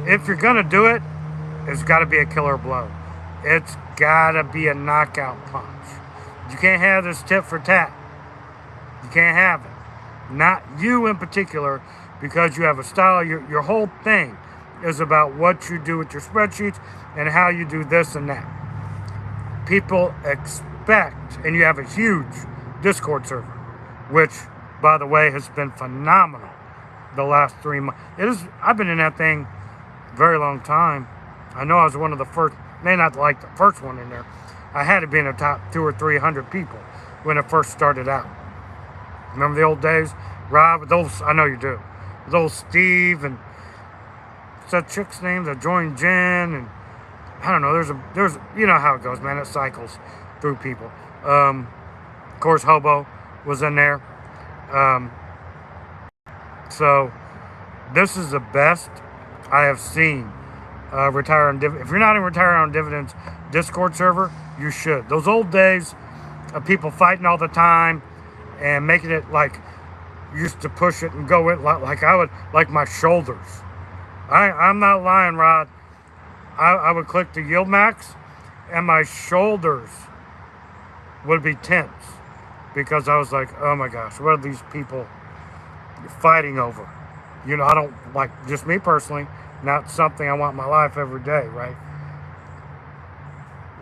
If you're gonna do it, it's gotta be a killer blow. It's gotta be a knockout punch. You can't have this tit for tat. You can't have it. Not you in particular, because you have a style. Your whole thing is about what you do with your spreadsheets and how you do this and that. People expect, and you have a huge Discord server, which, by the way, has been phenomenal the last 3 months. I've been in that thing a very long time. I know I was one of the first, may not like the first one in there. I had to be in the top 200 or 300 people when it first started out. Remember the old days? Rob, with those, I know you do. With old Steve and what's that chick's name that joined Jen, and I don't know, there's you know how it goes, man. It cycles through people. Of course, Hobo was in there. So this is the best I have seen retire on dividends. If you're not in retire on dividends Discord server, you should. Those old days of people fighting all the time and making it like used to push it and go it like I would, like my shoulders. I'm not lying, Rod. I would click the yield max and my shoulders would be tense because I was like, oh my gosh, what are these people fighting over? You know, I don't like, just me personally, not something I want in my life every day, right?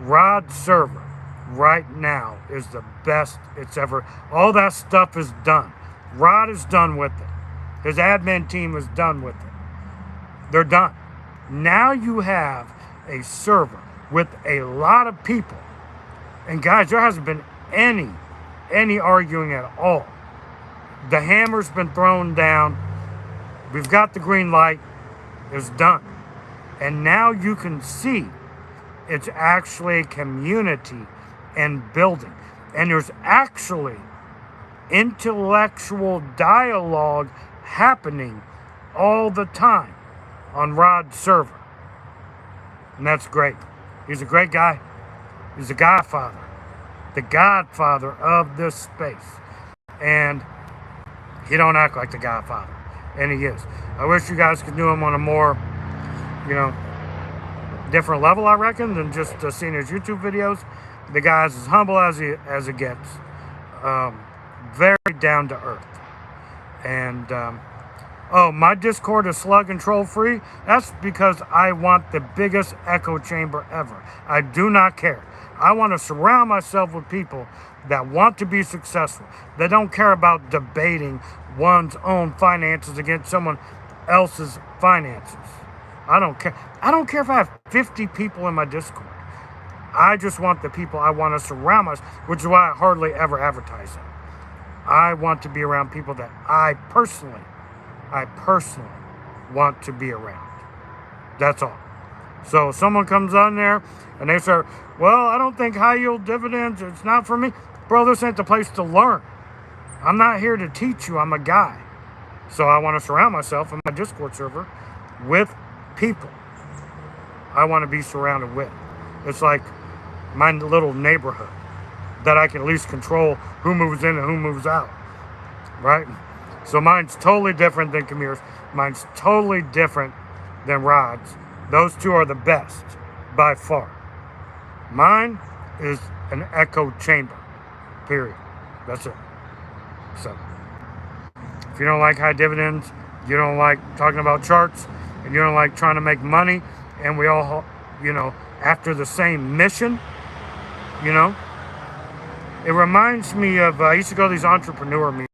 Rod server right now is the best it's ever. All that stuff is done. Rod is done with it. His admin team is done with it. They're done. Now you have a server with a lot of people. And guys, there hasn't been any arguing at all. The hammer's been thrown down. We've got the green light. It's done. And now you can see it's actually a community and building. And there's actually intellectual dialogue happening all the time on Rod's server. And that's great. He's a great guy. He's a godfather. The godfather of this space. And he don't act like the godfather. And he is. I wish you guys could do him on a more, you know, different level, I reckon, than just seeing his YouTube videos. The guy's as humble as it gets. Very down to earth. And, oh, my Discord is slug and troll free. That's because I want the biggest echo chamber ever. I do not care. I want to surround myself with people that want to be successful. They don't care about debating one's own finances against someone else's finances. I don't care. I don't care if I have 50 people in my Discord. I just want the people I want to surround myself, which is why I hardly ever advertise them. I want to be around people that I personally want to be around. That's all. So if someone comes on there and they say, well, I don't think high yield dividends, it's not for me. Bro, this ain't the place to learn. I'm not here to teach you. I'm a guy. So I want to surround myself in my Discord server with people I want to be surrounded with. It's like my little neighborhood that I can at least control who moves in and who moves out, right? So mine's totally different than Kamir's. Mine's totally different than Rod's. Those two are the best by far. Mine is an echo chamber, period. That's it. So if you don't like high dividends, you don't like talking about charts, and you don't like trying to make money, and we all, you know, after the same mission, you know, it reminds me of, I used to go to these entrepreneur meetings.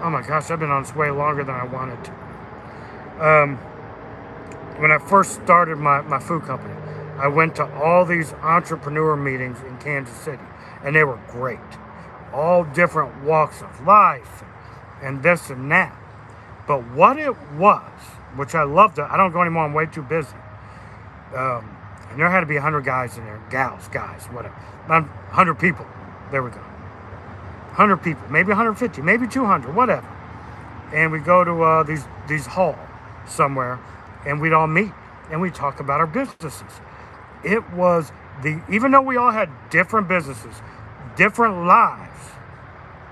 Oh my gosh, I've been on this way longer than I wanted to. When I first started my food company, I went to all these entrepreneur meetings in Kansas City, and they were great. All different walks of life and this and that. But what it was, which I loved, I don't go anymore, I'm way too busy. And there had to be 100 guys in there, gals, guys, whatever. 100 people. There we go. 100 people, maybe 150, maybe 200, whatever. And we go to these hall somewhere, and we'd all meet and we'd talk about our businesses. It was even though we all had different businesses, different lives,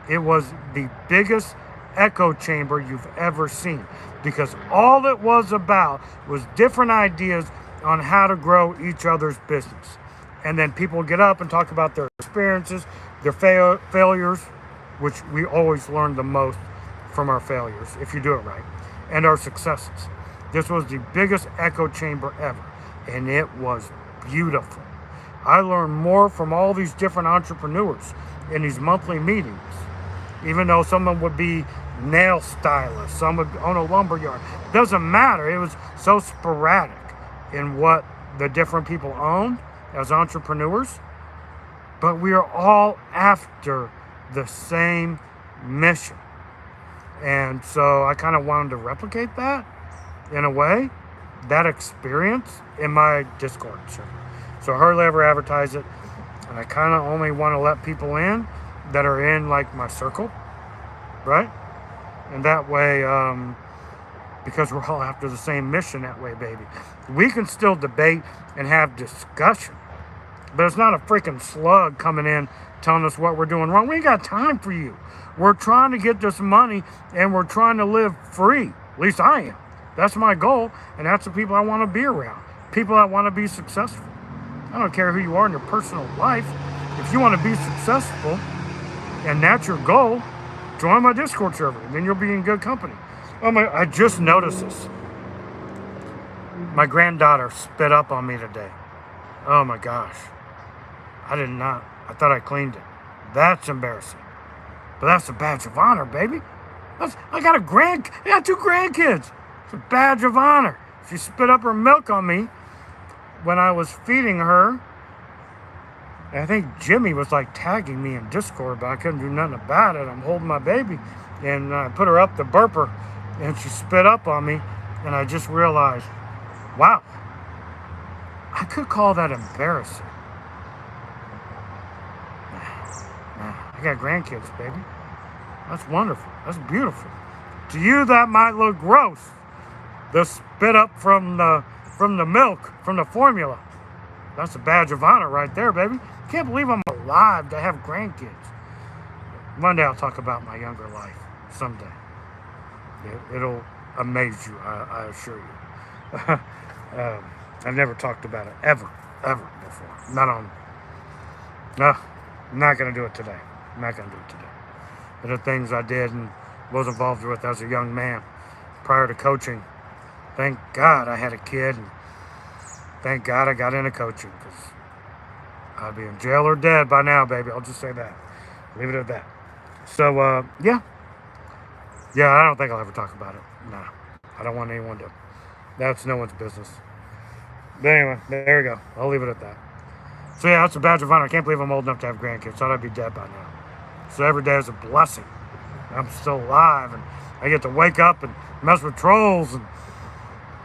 it was the biggest echo chamber you've ever seen, because all it was about was different ideas on how to grow each other's business. And then people get up and talk about their experiences, their failures, which we always learn the most from our failures if you do it right, and our successes. This was the biggest echo chamber ever, and it was beautiful. I learned more from all these different entrepreneurs in these monthly meetings, even though someone would be nail stylist, some would own a lumber yard. Doesn't matter. It was so sporadic in what the different people owned as entrepreneurs, but we are all after the same mission. And so I kind of wanted to replicate that in a way, that experience in my Discord server. So I hardly ever advertise it, and I kind of only want to let people in that are in like my circle, right? And that way, because we're all after the same mission that way, baby. We can still debate and have discussion, but it's not a freaking slug coming in telling us what we're doing wrong. We ain't got time for you. We're trying to get this money, and we're trying to live free. At least I am. That's my goal, and that's the people I want to be around. People that want to be successful. I don't care who you are in your personal life. If you want to be successful, and that's your goal, join my Discord server. Then you'll be in good company. Oh my, I just noticed this. My granddaughter spit up on me today. Oh my gosh. I did not. I thought I cleaned it. That's embarrassing. But that's a badge of honor, baby. I got two grandkids. It's a badge of honor. She spit up her milk on me when I was feeding her. And I think Jimmy was like tagging me in Discord, but I couldn't do nothing about it. I'm holding my baby, and I put her up to burp her, and she spit up on me, and I just realized, wow, I could call that embarrassing. I got grandkids, baby. That's wonderful. That's beautiful. To you, that might look gross. The spit up from the milk, from the formula. That's a badge of honor right there, baby. Can't believe I'm alive to have grandkids. One day I'll talk about my younger life. Someday. It'll amaze you, I assure you. I've never talked about it ever before. Not on. No, I'm not going to do it today. I'm not going to do it today. But the things I did and was involved with as a young man prior to coaching, thank God I had a kid, and thank God I got into coaching, because I'd be in jail or dead by now, baby. I'll just say that. Leave it at that. So, yeah. Yeah, I don't think I'll ever talk about it. Nah, I don't want anyone to. That's no one's business. But anyway, there we go. I'll leave it at that. So, yeah, that's a badge of honor. I can't believe I'm old enough to have grandkids. Thought I'd be dead by now. So every day is a blessing. I'm still alive, and I get to wake up and mess with trolls and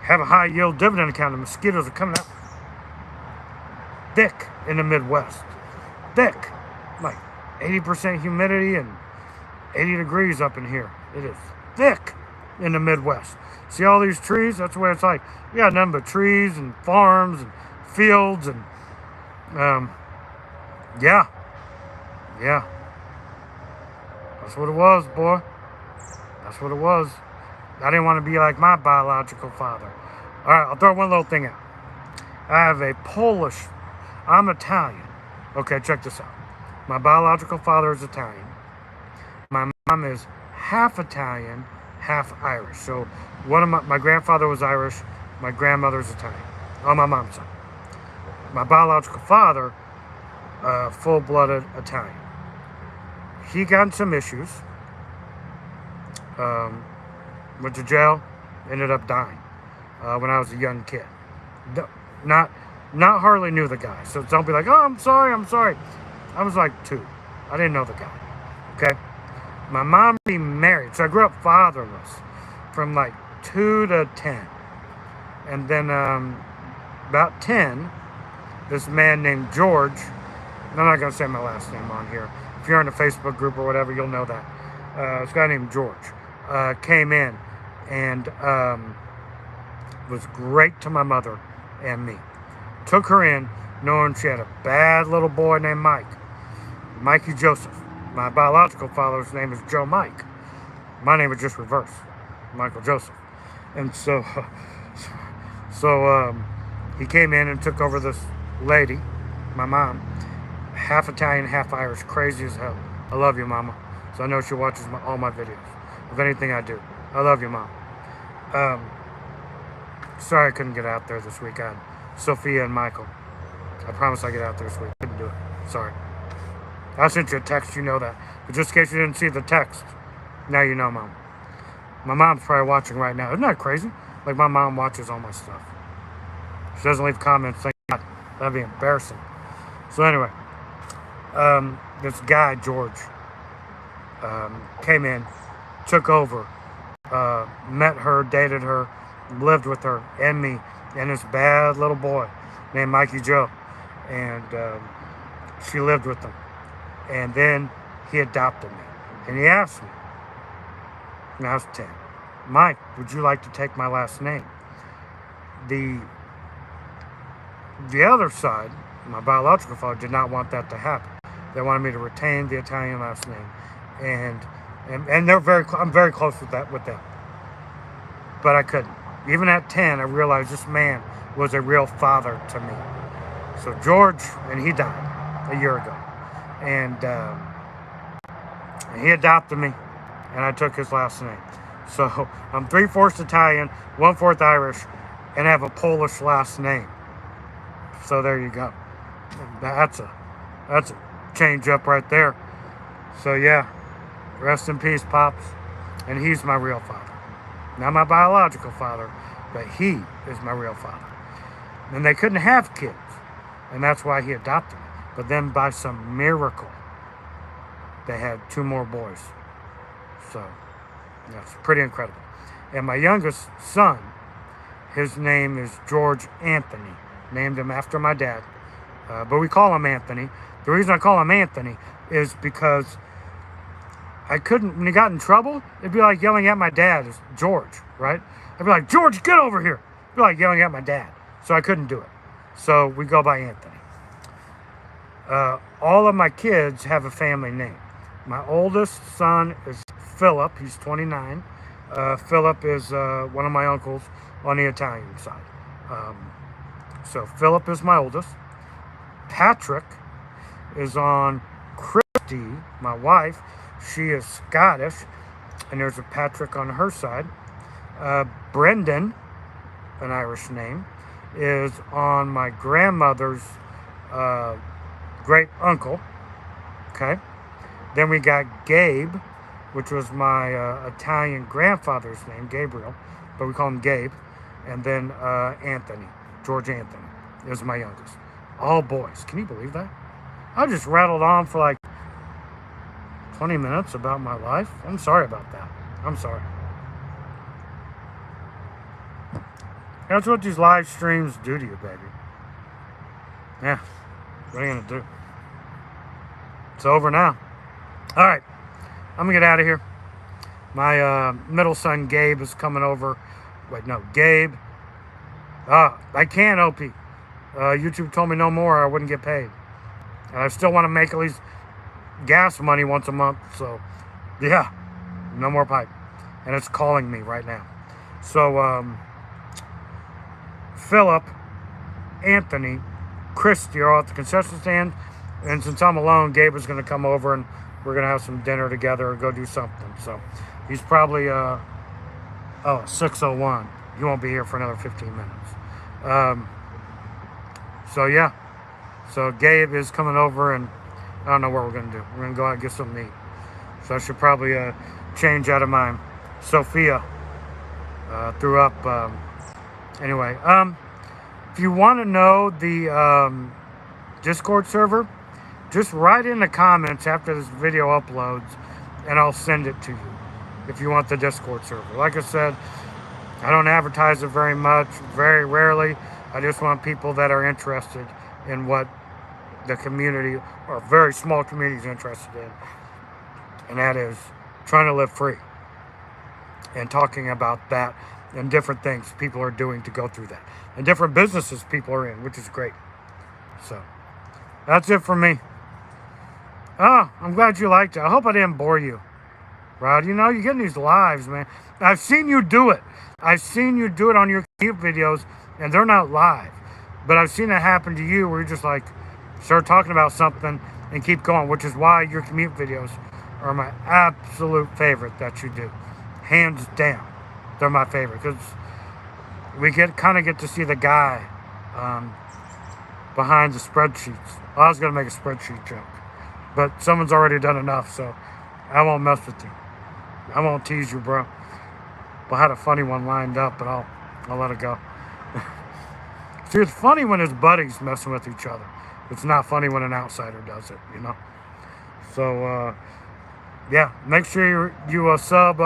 have a high yield dividend account. The mosquitoes are coming out thick in the Midwest. Thick. Like 80% humidity and 80 degrees up in here. It is thick in the Midwest. See all these trees? That's the way it's like. We got nothing but trees and farms and fields and yeah. That's what it was, boy. That's what it was. I didn't want to be like my biological father. All right, I'll throw one little thing out. I have a I'm Italian. Okay, check this out. My biological father is Italian. My mom is half Italian, half Irish. So my grandfather was Irish. My grandmother's Italian. On my mom's side. My biological father, full-blooded Italian. He got in some issues. Went to jail. Ended up dying when I was a young kid. Not hardly knew the guy. So don't be like, oh, I'm sorry. I was like 2. I didn't know the guy. Okay? My mom remarried. So I grew up fatherless from like 2 to 10. And then about 10, this man named George, and I'm not going to say my last name on here. If you're in a Facebook group or whatever, you'll know that. This guy named George came in and was great to my mother and me. Took her in knowing she had a bad little boy named Mike. Mikey Joseph. My biological father's name is Joe Mike. My name is just reverse. Michael Joseph. And so he came in and took over this lady, my mom, half Italian, half Irish, crazy as hell. I love you, Mama. So I know she watches all my videos of anything I do. I love you, Mom. Sorry I couldn't get out there this week. I had Sophia and Michael. I promise I'll get out there this week. Couldn't do it. Sorry. I sent you a text, you know that. But just in case you didn't see the text, now you know, Mom. My mom's probably watching right now. Isn't that crazy? Like, my mom watches all my stuff. She doesn't leave comments. Thank God. That'd be embarrassing. So anyway, this guy, George, came in, took over, met her, dated her, lived with her and me and this bad little boy named Mikey Joe. And she lived with him. And then he adopted me. And he asked me, and I was 10, Mike, would you like to take my last name? The other side, my biological father, did not want that to happen. They wanted me to retain the Italian last name. And they're I'm very close with them. But I couldn't. Even at 10, I realized this man was a real father to me. So George, and he died a year ago. And he adopted me, and I took his last name. So I'm 3/4 Italian, 1/4 Irish, and have a Polish last name. So there you go. That's a change up right there. So yeah, rest in peace, Pops. And he's my real father. Not my biological father, but he is my real father. And they couldn't have kids, and that's why he adopted me. But then by some miracle, they had 2 more boys. So that's pretty incredible. And my youngest son, his name is George Anthony. Named him after my dad. But we call him Anthony. The reason I call him Anthony is because I couldn't, when he got in trouble, it'd be like yelling at my dad, George, right? I'd be like, George, get over here. It'd be like yelling at my dad. So I couldn't do it. So we go by Anthony. All of my kids have a family name. My oldest son is Philip. He's 29. Philip is one of my uncles on the Italian side. So Philip is my oldest. Patrick is on Christy, my wife. She is Scottish, and there's a Patrick on her side. Brendan, an Irish name, is on my grandmother's great uncle. Okay. Then we got Gabe, which was my Italian grandfather's name, Gabriel, but we call him Gabe. And then Anthony, George Anthony, is my youngest. All boys. Can you believe that? I just rattled on for like 20 minutes about my life. I'm sorry about that. I'm sorry. That's what these live streams do to you, baby. Yeah. What are you going to do? It's over now. All right. I'm going to get out of here. My middle son, Gabe, is coming over. Wait, no. Gabe. I can't, OP. YouTube told me no more, I wouldn't get paid. And I still want to make at least gas money once a month. So, yeah. No more pipe. And it's calling me right now. So, Philip, Anthony, Christy are all at the concession stand. And since I'm alone, Gabe is going to come over and we're going to have some dinner together or go do something. So he's probably, 6:01. He won't be here for another 15 minutes. So yeah. So Gabe is coming over and I don't know what we're going to do. We're going to go out and get something to eat. So I should probably change out of mine. Sophia threw up. Anyway, if you want to know the Discord server, just write in the comments after this video uploads and I'll send it to you if you want the Discord server. Like I said, I don't advertise it very much, very rarely. I just want people that are interested in what the community, or very small community, is interested in. And that is trying to live free. And talking about that and different things people are doing to go through that, and different businesses people are in, which is great. So that's it for me. Oh, I'm glad you liked it. I hope I didn't bore you, Rod. You know, you're getting these lives, man. I've seen you do it. I've seen you do it on your commute videos, and they're not live. But I've seen it happen to you where you're just like, start talking about something and keep going, which is why your commute videos are my absolute favorite that you do. Hands down. They're my favorite because we kind of get to see the guy behind the spreadsheets. I was going to make a spreadsheet joke, but someone's already done enough, so I won't mess with you. I won't tease you, bro. I had a funny one lined up, but I'll let it go. See, it's funny when his buddies messing with each other. It's not funny when an outsider does it, you know? So, yeah, make sure you sub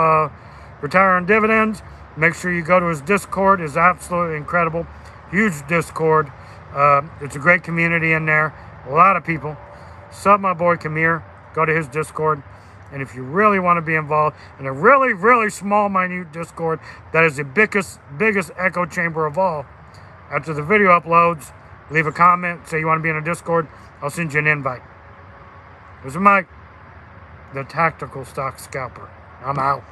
Retire on Dividends. Make sure you go to his Discord. It's absolutely incredible. Huge Discord. It's a great community in there. A lot of people. Sub my boy Kamir. Go to his Discord. And if you really want to be involved in a really, really small, minute Discord that is the biggest echo chamber of all, after the video uploads, leave a comment, say you want to be in a Discord, I'll send you an invite. This is Mike, the Tactical Stock Scalper. I'm out.